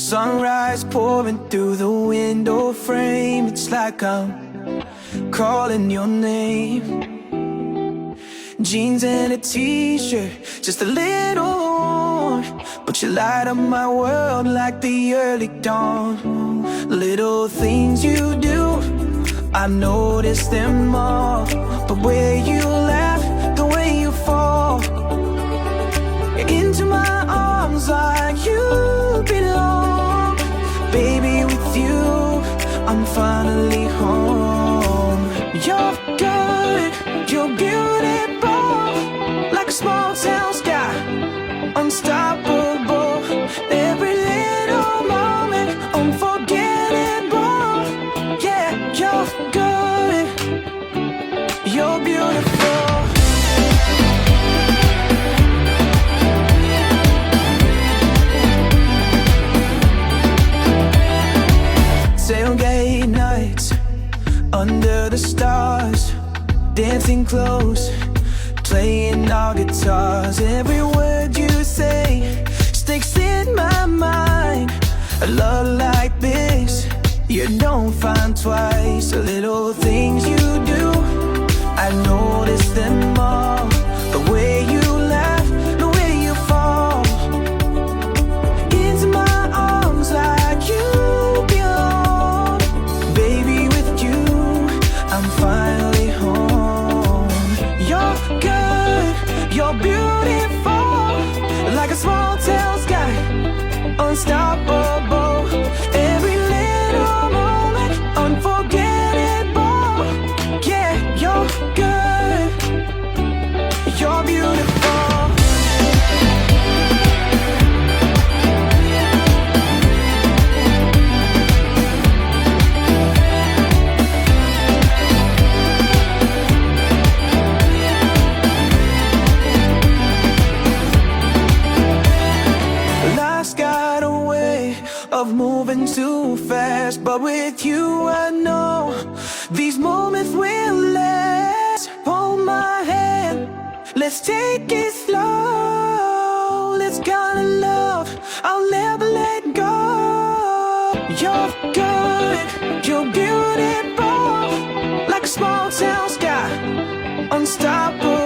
Sunrise pouring through the window frame. It's like I'm calling your name. Jeans and a t-shirt, just a little worn, but you light up my world like the early dawn. Little things you do, I notice them all. The way you laugh, the way you fall into my arms like you belong. Baby, with you, I'm finally home. You're good, you're beautiful, like a small town sky, unstoppable. Every little moment, unforgettable. Yeah, you're good, you're beautiful. Tailgate nights under the stars, dancing close, playing our guitars. Every word you say sticks in my mind. A love like this you don't find twice. The little things you do, I notice them all. The way you laugh, the way you fall into my arms like you belong. Baby, with you, I'm finally home. You're good, you're beautiful, like a small town sky, unstoppable. Every little moment, unforgettable. Yeah, you're good, you're beautiful. Life's got a way of moving too fast, but with you I know these moments will last. Hold my hand, let's take it slow. This kind of love I'll never let go. You're good, you're beautiful, like a small town sky, unstoppable.